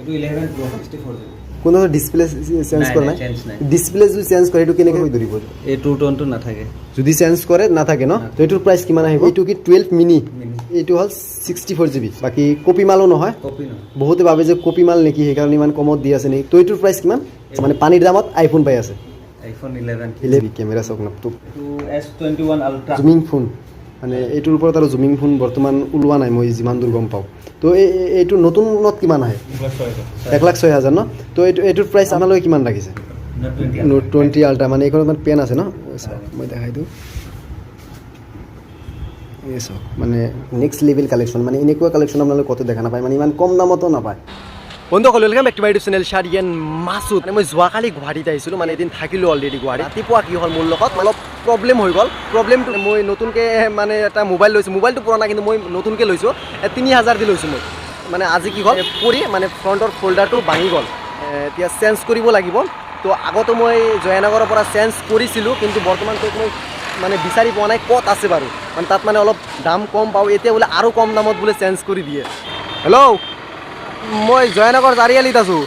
এইটো 11 Pro 64GB কোনো display change কৰা নাই ডিসপ্লে যদি চেঞ্জ কৰে এটো কেনেকৈ ধৰিব এই টু টোনটো নাথাকে যদি চেঞ্জ কৰে নাথাকে ন তো এটোৰ প্ৰাইস কিমান আহিব এটো কি 12 মিনি এইটো হল 64GB বাকি কপি মালও নহয় কপি নহয় বহুতে ভাবে যে কপি মাল নেকি সেই কাৰণে ইমান কমত দি আছে নেকি তো এটোৰ প্ৰাইস কিমান মানে পানীৰ দামত আইফোন পাই আছে আইফোন 11 ক্যামেৰা চাওক না তো S21 Ultra জুমিং ফোন মানে এইটোৰ ওপৰত আৰু জুমিং ফোন বৰ্তমান ওলোৱা নাই মই যিমান দূৰ গম পাওঁ তো এইটো নতুনত কিমান আহে 1,06,000 ন তো এইটোৰ প্ৰাইস আপোনালোকে কিমান লাগিছে Note 20 Ultra মানে এইখন মানে পেন আছে ন মই দেখাই দিওঁ এসো মানে নেক্সট লেভেল কালেকশন মানে এনেকুৱা কালেকশন আপোনালোকে কত দেখা নাপায় মানে ইমান কম দামতো নাপায় বন্ধুসকল welcome back to my YouTube channel ShariaN Masud মানে মই যোৱাকালি গুৱাহাটীত আহিছিলোঁ মানে এদিন থাকিলোঁ অলৰেডি গুৱাহাটীত ৰাতিপুৱা কি হ'ল মোৰ লগত অলপ প্ৰব্লেম হৈ গ'ল প্ৰব্লেমটো মই নতুনকৈ মানে এটা মোবাইল লৈছোঁ মোবাইলটো পুৰণা কিন্তু মই নতুনকৈ লৈছোঁ 3,000 দি লৈছোঁ মই মানে আজি কি হ'ল পৰি মানে ফ্ৰণ্টৰ ফোল্ডাৰটো ভাঙি গ'ল এতিয়া চেঞ্জ কৰিব লাগিব তো আগতো মই জয়ানগৰৰ পৰা চেঞ্জ কৰিছিলোঁ কিন্তু বৰ্তমান মই মানে বিচাৰি পোৱা নাই ক'ত আছে বাৰু মানে তাত মানে অলপ দাম কম পাওঁ এতিয়া বোলে আৰু কম দামত বোলে চেঞ্জ কৰি দিয়ে হেল্ল' মই জয়ানগৰ চাৰিআলিত আছোঁ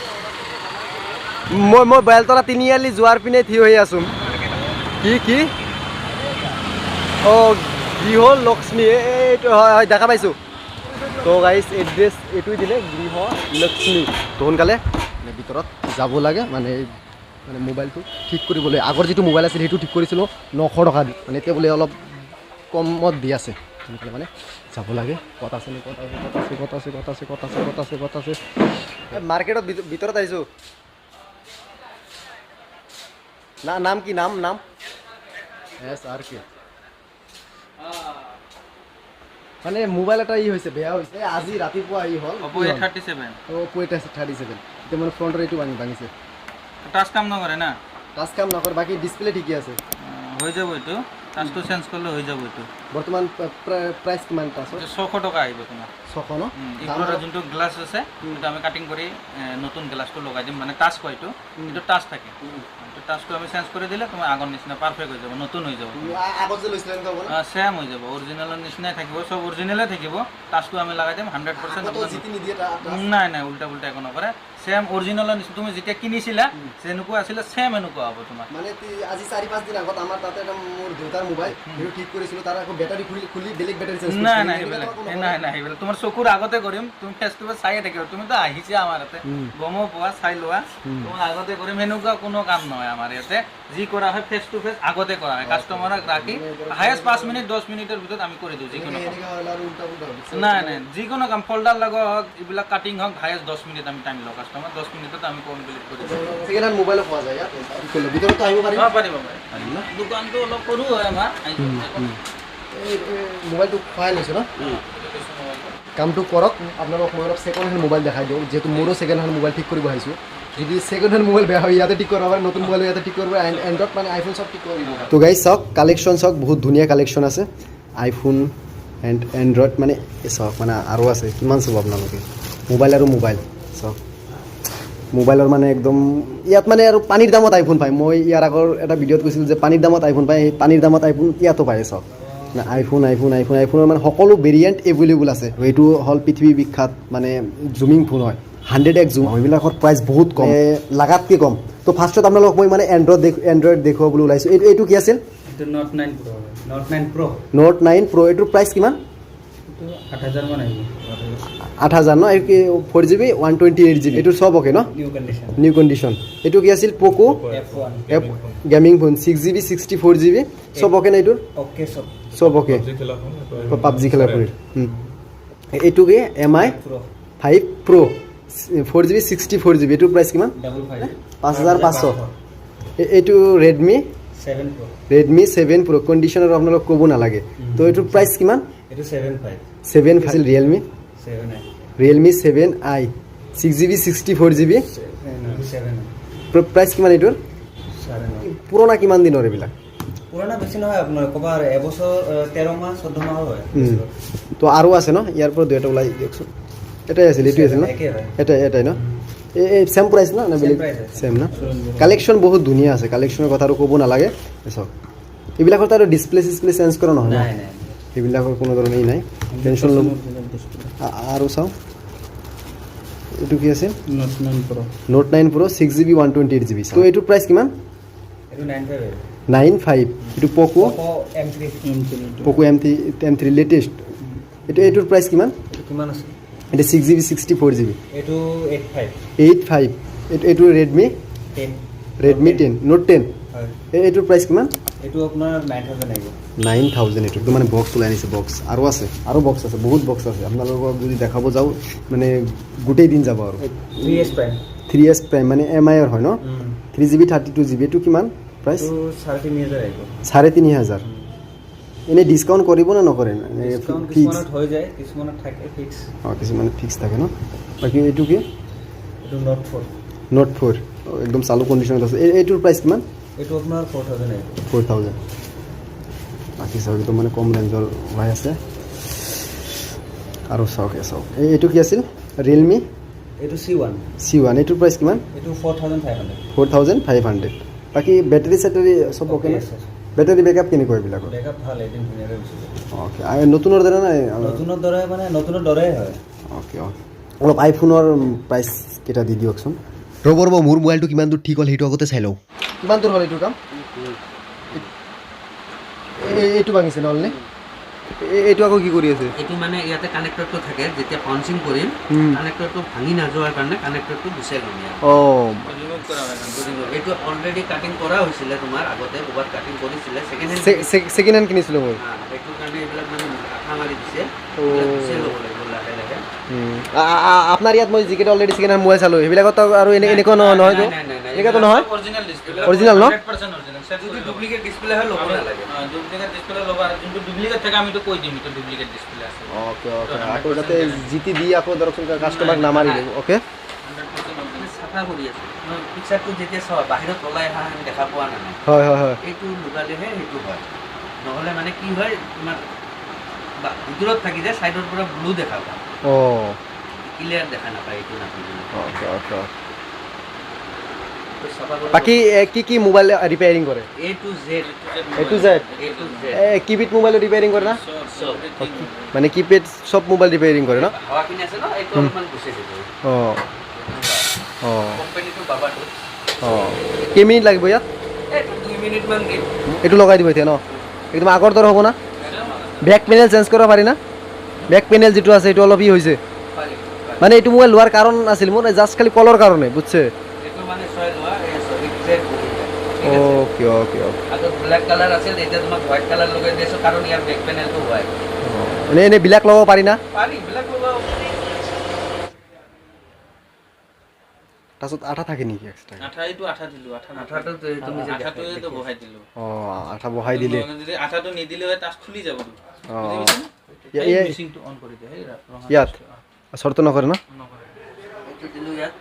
মই বেলতলা তিনিআলি যোৱাৰ পিনে থিয় হৈ আছোঁ কি অঁ গৃহ লক্ষ্মী এইটো হয় দেখা পাইছোঁ তো গাইজ এড্ৰেছ এইটোৱে দিলে গৃহ লক্ষ্মী তো সোনকালে ভিতৰত যাব লাগে মানে মোবাইলটো ঠিক কৰিবলৈ আগৰ যিটো মোবাইল আছিল সেইটো ঠিক কৰিছিলোঁ 900 টকা দি মানে এতিয়া বোলে অলপ কমত দি আছে মানে যাব লাগে কত আছে মাৰ্কেটত ভিতৰত আহিছোঁ না নাম কি নাম SRK মানে মোবাইল এটা হৈছে বেয়া হৈছে আজি ৰাতিপুৱা হ'ল Oppo A37 Oppo A37 এতিয়া মানে ফ্ৰণ্টৰ এইটো ভাঙিছে টাচ কাম নকৰে না টাচ কাম নকৰে বাকি ডিসপ্লে ঠিকই আছে হৈ যাব এটো টাচটো চেঞ্জ কৰলে হৈ যাব এটো বৰ্তমান প্ৰাইস কিমান টাচ 600 টকা আহিব তোমাৰ 600 ন ইগোৰ যোনটো গ্লাস আছে এটা আমি কাটিং কৰি নতুন গ্লাসটো লগাই দিম মানে টাচ কয়টো এটো টাচ থাকে তো টাচটো আমি চেঞ্জ কৰি দিলে তোমাৰ আগৰ নিচিনা পারফেক্ট হৈ যাব নতুন হৈ যাব আগত যে লৈছিলেন কব না সেম হৈ যাব অৰিজিনালৰ নিচিনাই থাকিব সব অৰিজিনালে থাকিব টাচটো আমি লগাই দিম 100% তো জিতি নিদিয়ে নাই উল্টা একো নকৰে সেম অৰিজিনালৰ নিচিনা তুমি যেতিয়া কিনিছিলা যেনেকুৱা আছিল সেম এনেকুৱা হ'ব তোমাৰ মানে আজি 4-5 দিন আগত আমাৰ তাতে এটা মোৰ দেউতাৰ মোবাইল হেটো ঠিক কৰিছিল তাৰ আকৌ বেটাৰি খুলি বেলেগ বেটাৰি চেঞ্জ নাই তোমাৰ চকুৰ আগতে কৰিম তুমি ফেস টু ফেস চাই থাকিব তুমি তো আহিছে আমাৰ ইয়াতে গমো পোৱা চাই লোৱা তোমাৰ আগতে কৰিম এনেকুৱা কোনো কাম নহয় আমাৰ ইয়াতে যি কৰা হয় ফেস টু ফেস আগতে কৰা হয় কাস্টমাৰক ৰাখি হাইয়েস্ট 5 মিনিট 10 মিনিটেৰ ভিতৰত আমি কৰি দিও যিকোনো নাই যিকোনো কাম ফোল্ডাৰ লগাওক এইবিলাক কাটিং হওক হাইয়েস্ট 10 মিনিট আমি টাইম লওঁ কাস্টমাৰ 10 মিনিটত আমি কমপ্লিট কৰি দিও সেকেন্ড হ্যান্ড মোবাইল পোৱা যায় ইয়াত কলে ভিতৰত আহিব পাৰিব দোকানটো অলপ সৰু হয় আমাৰ এই মোবাইলটো ফাইল হৈছে ন কামটো কৰক আপোনালোকক মই অলপ সেকেন্ড হ্যান্ড মোবাইল দেখাই দিওঁ যেহেতু মোৰো সেকেন্ড হ্যান্ড মোবাইল ঠিক কৰিব আহিছোঁ যদি সেকেন্ড হ্যান্ড মোবাইল বেয়া হয় ইয়াতে ঠিক কৰিব পাৰে নতুন মোবাইল ইয়াতে ঠিক কৰিব এন্ড্ৰইড মানে আইফোন সব ঠিক কৰিব তো গাইস চাওক কালেকশন চাওক বহুত ধুনীয়া কালেকশন আছে আইফোন এন্ড এন্ড্ৰইড মানে চাওক মানে আৰু আছে কিমান চাব আপোনালোকে মোবাইল আৰু মোবাইল চাওক মোবাইলৰ মানে একদম ইয়াত মানে আৰু পানীৰ দামত আইফোন পায় মই ইয়াৰ আগৰ এটা ভিডিঅ'ত কৈছিলোঁ যে পানীৰ দামত আইফোন পায় সেই পানীৰ দামত আইফোন ইয়াতো পায় চাওক না আইফোনৰ মানে সকলো ভেৰিয়েণ্ট এভেইলেবল আছে এইটো হ'ল পৃথিৱী বিখ্যাত মানে জুমিং ফোন হয় 100x জুম এইবিলাকৰ প্ৰাইচ বহুত কম লাগাতকৈ কম তো ফাৰ্ষ্টত আপোনালোকক মই মানে এণ্ড্ৰইড দেখুৱাব বুলি ওলাইছোঁ এইটো কি আছিল Note 9 Pro এইটোৰ প্ৰাইচ কিমান 8,000 মান আহিব 8,000 ন এই 4GB 128GB এইটো সব ওকে ন নিউ কন্ডিশন এইটো কি আছিল পোকো F1 gaming phone 6GB 64GB সব ওকে না এইটোৰ ওকে সব ওকে পাবজি খেলা ফোন এইটো কি MI 5 Pro 4GB 64GB এইটোৰ প্ৰাইচ কিমান 5,500 এইটো Redmi 7 Pro কন্ডিশনৰ আপোনালোক ক'ব নালাগে তো এইটোৰ প্ৰাইচ কিমান এইটো 7 আছিল Realme 7i 6GB 64GB price কিমান এইটোৰ পুৰণা কিমান দিনৰ এইবিলাক পুৰণা বেছি নহয় আপোনাৰ কবাৰ এবছৰ 13 মাহ 14 মাহ হয় তো আৰু আছে ন ইয়াৰ পৰা দুটা ওলাই দিয়কচোন এটাই আছিল এইটো আছিল ন এটাই ন এই সেম প্ৰাইস না বেলেগ সেম না কালেকশন বহুত ধুনীয়া আছে কালেকশনৰ কথা আৰু ক'ব নালাগে চাওক এইবিলাকৰ তাৰ ডিসপ্লে চেঞ্জ কৰা নহয় নাই এইবিলাকৰ কোনো ধৰণেই নাই টেনশন ল'ব আৰু চাওক এইটো কি আছে note 9 Pro note 9 Pro 6GB 128GB তো এইটোৰ প্ৰাইচ কিমান এইটো 95 95 এইটো পোকো M3 পোকো M3 লেটেষ্ট এইটোৰ প্ৰাইচ কিমান কিমান আছে এটা 6GB 64GB এইটো 85 এইটো Redmi 10 Note 10 হয় এইটোৰ প্ৰাইচ কিমান এইটো আপোনাৰ 9000 আহিব 9000 এইটো মানে বক্স ওলাই আনিছে বক্স আৰু আছে আৰু বক্স আছে বহুত বক্স আছে আপোনালোকক যদি দেখাব যাওঁ মানে গোটেই দিন যাব আৰু 3S Prime মানে MI ৰ হয় ন 3GB 32GB এইটো কিমান প্ৰাইচ 3500 আহিব 3500 এনে ডিসকাউন্ট কৰিব না নকৰে ডিসকাউন্ট কিছুমানত হৈ যায় কিছুমানত থাকে ফিক্স কিছুমানে ফিক্স থাকে ন বাকি এইটো কি এইটো Note 4 একদম চালু কন্ডিশনত আছে এইটোৰ প্ৰাইচ কিমান এইটো আপোনাৰ 4000 আহিব 4000 বাকি সব তো মানে কম ৰেঞ্জৰ হৈ আছে আৰু চাওক এইটো কি আছিল Realme এইটো C1 এইটোৰ প্ৰাইচ কিমান এইটো 4500 4500 বাকি বেটাৰী সেটাৰী সব ওকে না বেটাৰী বেকআপ কেনেকুৱা এইবিলাকৰ বেকআপ ভাল এদিন ধুনীয়াকৈ গুচি যায় ওকে আৰু নতুনৰ দৰে নাই নতুনৰ দৰে মানে নতুনৰ দৰেই হয় ওকে অলপ আইফোনৰ প্ৰাইচ কেটা দি দিয়কচোন ৰ'ব মোৰ মোবাইলটো কিমান দূৰ ঠিক হ'ল সেইটো আগতে চাই লওঁ কিমান দূৰ হ'ল এইটো কাম এইটো ভাঙিছে নহ'লে এইটো আকৌ কি কৰি আছে এইটো মানে ইয়াতে কানেক্টৰটো থাকে যেতিয়া পাউন্সিং কৰিম কানেক্টৰটো ভাঙি নাযোৱাৰ কাৰণে কানেক্টৰটো গুচাই ল'ম এইটো অলৰেডি কাটিং কৰা হৈছিলে তোমাৰ আগতে ক'ৰবাত কাটিং কৰিছিলে ছেকেণ্ড হেণ্ড কিনিছিলোঁ মই সেইটো কাৰণে এইবিলাক মানে আঠা মাৰি দিছে গুচাই ল'ব লাগিব লাহে লাহে আপোনাৰ ইয়াত মই যিকেইটা অলৰেডি ছেকেণ্ড হেণ্ড মোবাইল চালোঁ সেইবিলাকতো আৰু এনেকুৱা নহয়তো এনেকুৱাতো নহয় অৰিজিনেল ন যদি ডুপ্লিকেট ডিসপ্লে হয় ল'ব নালাগে ডুপ্লিকেট ডিসপ্লে ল'ব আৰু যোনটো ডুপ্লিকেট থাকে আমিতো কৈ দিম এইটো ডুপ্লিকেট ডিসপ্লে আছে ওকে আকৌ যাতে জিটি দি আকৌ ধৰকচোন কাষ্টমাৰক নামাৰি দিব ওকে চাফা কৰি আছে পিকচাৰটো যেতিয়া চাওঁ বাহিৰত ওলাই অহা আমি দেখা পোৱা নাই হয় এইটো লগালেহে সেইটো হয় নহ'লে মানে কি হয় তোমাৰ ভিতৰত থাকি যায় ছাইডৰ পৰা ব্লু দেখা পায় ক্লিয়াৰ দেখা নাপায় এইটো নাথাকিলে বাকি কি মোবাইল ৰিপেয়াৰিং কৰে A to Z keypad mobile repairing কৰে না মানে কিপেড সব মোবাইল ৰিপেয়াৰিং কৰে ন হাৱা কিনে আছে ন এইটো অলপমান গুচি যাব কোম্পানীটো বাবাটো কেইমিনিট লাগিব ইয়াত এইটো 2 মিনিটমান দিম এইটো লগাই দিব এতিয়া ন একদম আগৰ দৰে হ'ব না বেক পেনেল চেঞ্জ কৰিব পাৰি না বেক পেনেল যিটো আছে এইটো অলপ হৈছে মানে এইটো মোবাইল লোৱাৰ কাৰণ আছিল মোৰ জাষ্ট খালি কলৰ কাৰণে বুজিছে এইটো মানে ছয় লোৱা ওকে আগত ব্ল্যাক কালাৰ আছিল এতিয়া তোমাক হোৱাইট কালাৰ লগাই দিছো কাৰণ ইয়াৰ বেক পেনেলটো হোৱাইট এনে ব্ল্যাক লগাব পাৰি না পাৰি ব্ল্যাক লগাব তাৰপিছত আঠা থাকে নেকি এক্সট্ৰা আঠা দিলো আঠাটো তুমি যে আঠাটো বহাই দিলো আঠা বহাই দিলে যদি আঠাটো নিদিলে হয় টাচ খুলি যাব মিচিংটো অন কৰি দে ইয়াত চৰ্ত নকৰে না এইটো দিলো ইয়াত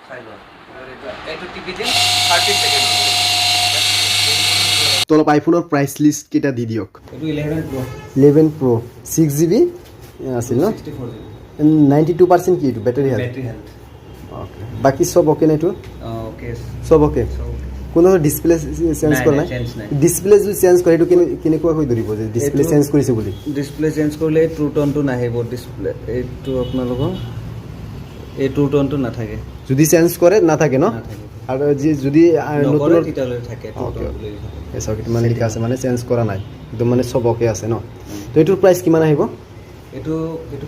চাই লোৱা এইটো টিপি দিম 30 সেকেন্ড তো অলপ আইফোনৰ প্ৰাইচ লিষ্ট কেইটা দি দিয়ক এইটো 11 Pro 11 Pro 6GB আছিল ন 92% কি এইটো বেটাৰী হেল্থ ওকে বাকি সব ওকে না এইটো ওকে সব ওকে কোনো ডিসপ্লে চেঞ্জ কৰা নাই ডিসপ্লে যদি চেঞ্জ কৰে এইটো কেনেকুৱা হৈ ধৰিব যে ডিসপ্লে চেঞ্জ কৰিছে বুলি ডিসপ্লে চেঞ্জ কৰিলে ট্ৰু টোনটো নাহিব ডিসপ্লে এইটো আপোনালোকৰ এই ট্ৰু টোনটো নাথাকে যদি চেঞ্জ কৰে নাথাকে ন আৰু যদি নতুন তেতিয়ালৈ থাকে ট্ৰু টোন বুলি এসব কিছু মানে লিখা আছে মানে চেঞ্জ কৰা নাই একদম মানে সব ওকে আছে ন তো এইটোৰ প্ৰাইচ কিমান আহিব এইটো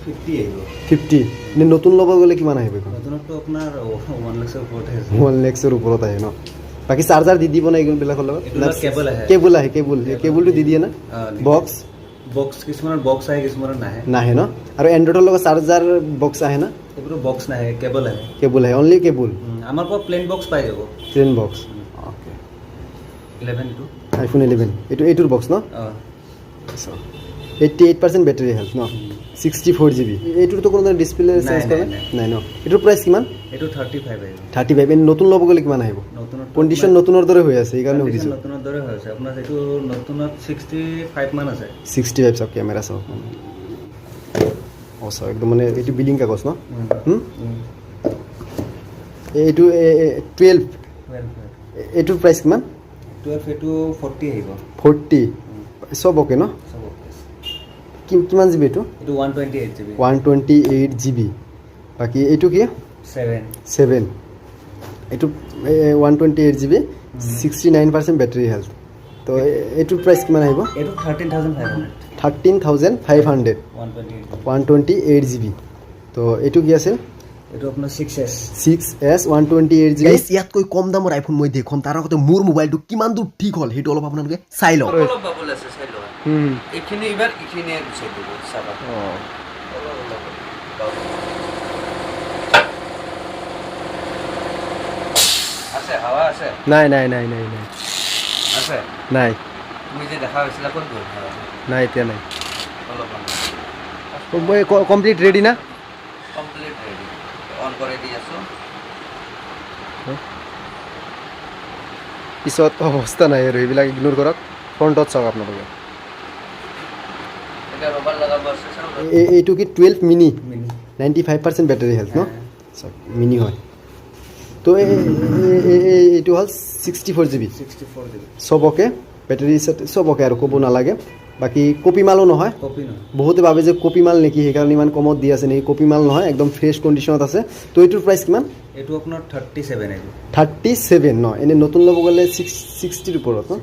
50 আহিব 50 নে নতুন ল'ব গ'লে কিমান আহিব নতুনটো আপোনাৰ 1 লাখৰ ওপৰত আছে 1 লাখৰ ওপৰত আহে ন বাকি চাৰ্জাৰ দি দিব না এইবিলাকৰ লগত কেবল আহে কেবলটো দি দিয়ে না বক্স কিছুমানৰ বক্স আহে কিছুমানৰ নাহে ন আৰু এন্ড্ৰইডৰ লগত চাৰ্জাৰ বক্স আহে না এইটো বক্স নাহে কেবল আহে অনলি কেবল আমাৰ পৰা প্লেন বক্স পাই যাব plain box okay 11 to iPhone 11 এইটোৰ বক্স ন 88% বেটাৰী হেল্থ ন 64GB এইটোৰ তো কোনো ডিসপ্লে চেঞ্জ কৰে নাই ন এইটোৰ প্ৰাইচ কিমান এইটো 35 আহিব 35 এন নতুন ল'ব গ'লে কিমান আহিব কন্ডিশন নতুনৰ দৰে হৈ আছে এইকাৰণে সুধিছো নতুনৰ দৰে হৈ আছে আপোনাৰ এইটো নতুনত 65 মান আছে 65 সব ক্যামেৰা সব সব একদম মানে এইটো বিলিং কাগজ ন এইটো 12 এইটোৰ প্ৰাইচ কিমান 12 এইটো 40 আহিব 40 সব ওকে ন কিমান জিবি এইটো 128 জিবি 128 জিবি বাকি এইটো কি 7 এইটো 128 GB 69% বেটাৰী হেল্থ তো এইটোৰ প্ৰাইচ কিমান আহিব এইটো 13500 13500 128 GB তো এইটো কি আছিল এইটো আপোনাৰ 6s 6s 128 GB ইয়াতকৈ কম দামৰ আইফোন মই দেখোন তাৰ আগতে মোৰ মোবাইলটো কিমান দূৰ ঠিক হ'ল সেইটো অলপ আপোনালোকে চাই লওক অলপ বাবুল আছে চাই লওক এইখিনি এবাৰ এইখিনি গুচাই দিব চাবা আছে হাৱা আছে নাই আছে নাই তুমি যে দেখা হৈছিলা ক'ত গ'ল নাই এতিয়া নাই অলপ মই কমপ্লিট ৰেডি না কমপ্লিট ৰেডি অন কৰি দি আছো পিছত অৱস্থা নাই আৰু এইবিলাক ইগনোৰ কৰক ফ্ৰণ্টত চাওক আপোনালোকে এটা ৰবাৰ লগাব আছে চাও এইটো কি 12 মিনি 95% বেটাৰী হেল্থ ন চাওক মিনি হয় তো এইটো হ'ল 64 GB চবকে বেটাৰী চবকে আৰু ক'ব নালাগে বাকী কপি মালো নহয় কপি নহয় বহুতে ভাবে যে কপি মাল নেকি সেইকাৰণে ইমান কমত দি আছে নেকি কপি মাল নহয় একদম ফ্ৰেছ কণ্ডিশ্যনত আছে তো এইটোৰ প্ৰাইচ কিমান এইটো আপোনাৰ 37 আহিব 37 ন এনে নতুন ল'ব গ'লে 60ৰ ওপৰত ন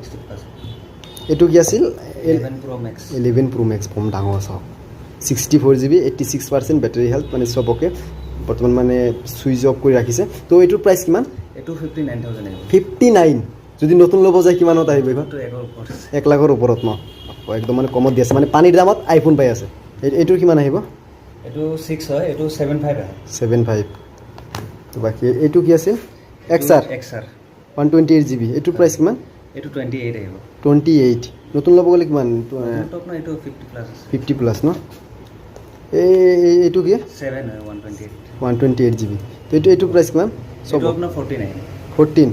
এইটো কি আছিল 11 Pro Max 11 Pro Max কম ডাঙৰ চাওক 64 GB 86% বেটাৰী হেল্থ মানে চবকে বৰ্তমান মানে সুইচ অফ কৰি ৰাখিছে তো এইটোৰ প্ৰাইচ কিমান এইটো 59000 আহিব 59 যদি নতুন ল'ব যায় কিমানত আহিব এইখন এইটো 1 ওপৰত 1 লাখৰ ওপৰত ন একদম মানে কমত দি আছে মানে পানীৰ দামত আইফোন পাই আছে এইটোৰ কিমান আহিব এইটো 6 হয় এইটো 75 আহে 75 তো বাকী এইটো কি আছিল XR 128 GB এইটোৰ প্ৰাইচ কিমান এইটো 28 আহিব 28 নতুন ল'ব গ'লে কিমান তো আপোনাৰ এইটো 50 প্লাস আছে 50 প্লাস ন এইটো কি 7 হয় 128 128 GB তো এইটোৰ প্ৰাইচ কিমান এইটো আপোনাৰ 14 আহিব 14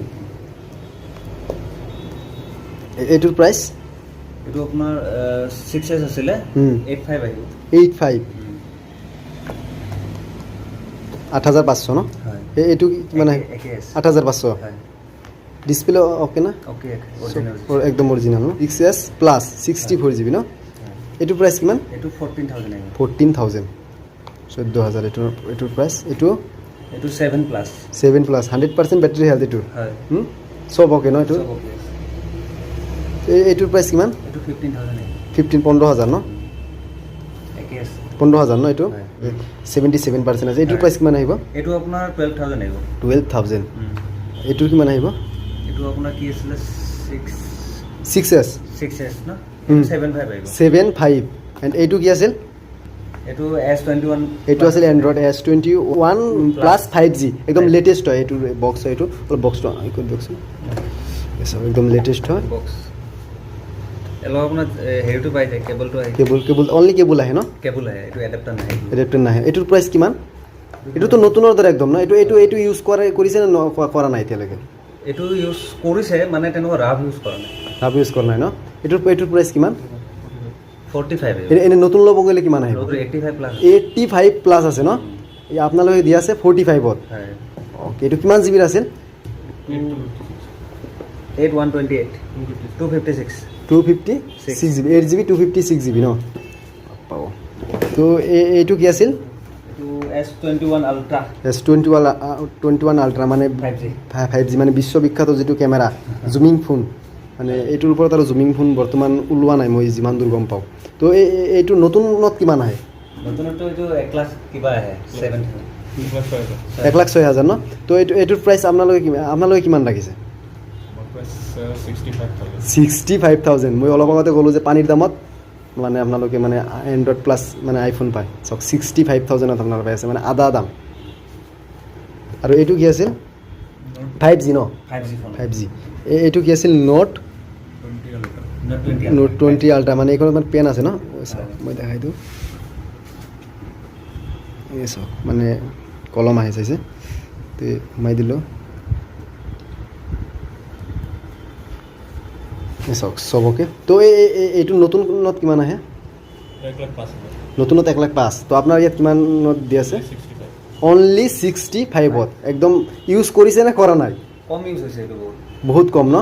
এইটোৰ প্ৰাইচ এইটো আপোনাৰ 6s আছিলে 85 আহিব 85 8500 ন হয় এইটো কিমান আহে 8500 হয় ডিসপ্লে ওকে না ওকে একদম অরিজিনাল ন 6s প্লাস 64 GB ন এইটো প্ৰাইচ কিমান এইটো 14000 আহিব 14000 14000 এইটোৰ প্ৰাইচ এইটো 7 প্লাস 7 প্লাস 100% বেটাৰী হেল্থ এইটো হয় সব ওকে ন এইটো এইটোৰ প্ৰাইচ কিমান এইটো 15000 আহিব 15000 ন একেএস 15000 ন এইটো 77% আছে এইটোৰ প্ৰাইচ কিমান আহিব এইটো আপোনাৰ 12000 আহিব 12000 এইটোৰ কিমান আহিব এইটো আপোনাৰ কি আছিল 6s 6s ন 75 আহিব 75 এন্ড এইটো কি আছিল এইটো S21 এইটো আছিল এন্ড্ৰইড S21 প্লাস 5G একদম লেটেস্ট হয় এইটো বক্স হয় এইটো বক্সটো আইকন বক্স এসব একদম লেটেস্ট হয় বক্স এলো আপোনাৰ হেৰিটো পাই যায় কেবলটো আহে কেবল অনলি কেবল আহে ন কেবল আহে এইটো এডাপ্টাৰ নাই এডাপ্টাৰ নাহে এইটোৰ প্ৰাইচ কিমান এইটো তো নতুনৰ দৰে একদম ন এইটো ইউজ কৰিছে নে কৰা নাই এতিয়ালৈকে এইটো ইউজ কৰিছে মানে তেনেকুৱা ৰাফ ইউজ কৰা নাই ৰাফ ইউজ কৰা নাই ন এইটোৰ প্ৰাইচ কিমান 45 এনে নতুন ল'ব গ'লে কিমান আহিব 85 প্লাস 85 প্লাস আছে ন আপোনালোকে দিয়া আছে 45ত হয় ওকে এইটো কিমান জিবিৰ আছিল 8128 256 256 জিবি 8 জিবি 256 জিবি ন পাব তো এইটো কি আছিল এইটো S21 Ultra S21 Ultra মানে 5G মানে বিশ্ববিখ্যাত যেটো কেমেৰা জুমিং ফোন মানে এইটোৰ ওপৰত আৰু জুমিং ফোন বৰ্তমান ওলোৱা নাই মই যিমান দূৰ গম পাওঁ তো এইটো নতুনত কিমান আহে নতুনটো এইটো 1 লাখ কিবা আহে 1,06,000 ন তো এইটোৰ প্ৰাইচ আপোনালোকে কিমান ৰাখিছে 65,000 মই অলপ আগতে ক'লোঁ যে পানীৰ দামত মানে আপোনালোকে মানে এণ্ড্ৰইড প্লাছ মানে আইফোন পায় চাওক 65,000ত আপোনালোকে পাই আছে মানে আধা দাম আৰু এইটো কি আছিল 5G ন 5G এইটো কি আছিল নোট 20 আল্ট্ৰা মানে এইখনত মানে পেন আছে ন মই দেখাই দিওঁ এই চাওক মানে কলম আহি চাইছে তো সোমাই দিলোঁ চাওক চবকে তো এইটো নতুনত কিমান আহে 1,05,000 নতুনত 1,05,000 তো আপোনাৰ ইয়াত কিমানত দি আছে অনলি 65ত একদম ইউজ কৰিছে নে কৰা নাই কম ইউজ হৈছে এইটো বহুত কম ন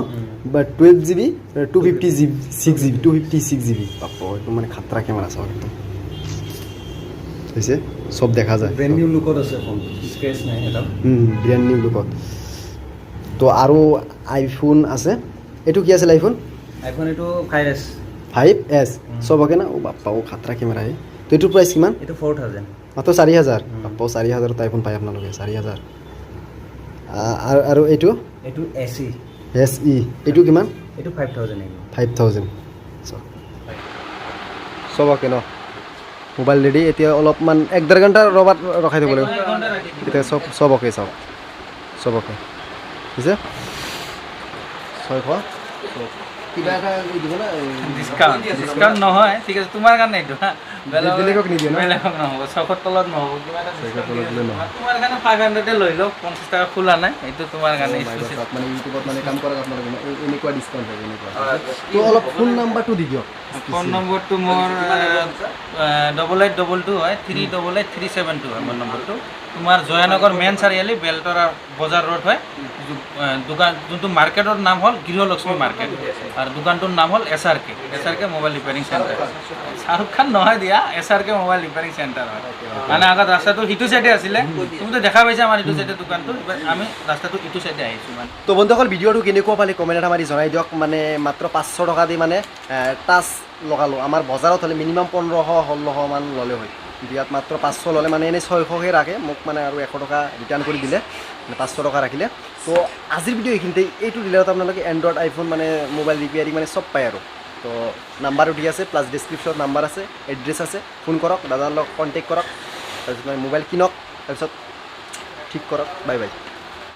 বাট 12 GB 256 GB বাপ একদম মানে খাতৰা কেমেৰা চাওক একদম হৈছে সব দেখা যায় ব্ৰেণ্ড নিউ লুকত আছে ফোন স্ক্ৰেচ নাই এটা ব্ৰেণ্ড নিউ লুকত তো আৰু আইফোন আছে এইটো কি আছিল আইফোন আইফোন এইটো 5S 5S সব ওকে না ও বাপ্পা ও খাতৰা কেমেৰা হে তো এইটোৰ প্ৰাইচ কিমান এইটো 4000 মাত্ৰ 4000 বাপ্পা 4000 আইফোন পাই আপোনালোকে 4000 আৰু এইটো এইটো SE SE এইটো কিমান এইটো 5000 আহিব 5000 সব ওকে ন মোবাইল ৰেডি এতিয়া অলপমান 1.5 ঘণ্টা ৰবাত ৰখাই থ'ব লাগিব এতিয়া সব ওকে সব ওকে বুজিছে 600 কিবা এটা দিব না ডিসকাউন্ট নহয় ঠিক আছে তোমাৰ কাৰণে এইটো হা বেলেগক নিদিয়ে ন বেলেগক নহ'ব 600 তলত নহ'ব কিবা এটা 600 তলত দিলে নহয় তোমাৰ কাৰণে 500 লৈ লওক 50 টকা খোলা নাই এইটো তোমাৰ কাৰণে স্পেচিয়েল মানে ইউটিউবত মানে কাম কৰক আপোনালোকে এনেকুৱা ডিসকাউন্ট হয় এনেকুৱা তো অলপ ফোন নাম্বাৰটো দি দিয়ক ফোন নম্বৰটো মোৰ 8822 হয় 388372 হয় মোৰ নম্বৰটো তোমাৰ জয়ানগৰ মেইন চাৰিআলি বেলতৰা বজাৰ ৰোড হয় দোকান যোনটো মাৰ্কেটৰ নাম হ'ল গৃহ লক্ষ্মী মাৰ্কেট আৰু দোকানটোৰ নাম হ'ল SRK mobile repairing centre Shahrukh Khan নহয় দিয়া SRK মোবাইল ৰিপেয়াৰিং চেণ্টাৰ হয় মানে আগত ৰাস্তাটো সিটো চাইডে আছিলে তুমিতো দেখা পাইছা আমাৰ ইটো চাইডে দোকানটো আমি ৰাস্তাটো ইটো চাইডে আহিছোঁ মানে তো বন্ধুসকল ভিডিঅ'টো কেনেকুৱা পালে কমেণ্ট এটা মাৰি জনাই দিয়ক মানে মাত্ৰ 500 টকা দি মানে টাচ লগালোঁ আমাৰ বজাৰত হ'লে মিনিমাম 1500-1600 মান ল'লে হয় ইয়াত মাত্ৰ 500 ল'লে মানে এনেই 600কে ৰাখে মোক মানে আৰু 100 টকা ৰিটাৰ্ণ কৰি দিলে মানে 500 টকা ৰাখিলে তো আজিৰ ভিডিঅ' এইখিনিতে এইটো ডিলাৰত আপোনালোকে এণ্ড্ৰইড আইফোন মানে মোবাইল ৰিপেয়াৰিং মানে চব পায় আৰু তো নাম্বাৰো দি আছে প্লাছ ডিছক্ৰিপশ্যনত নাম্বাৰ আছে এড্ৰেছ আছে ফোন কৰক দাদাৰ লগত কণ্টেক্ট কৰক তাৰপিছত মানে মোবাইল কিনক তাৰপিছত ঠিক কৰক বাই বাই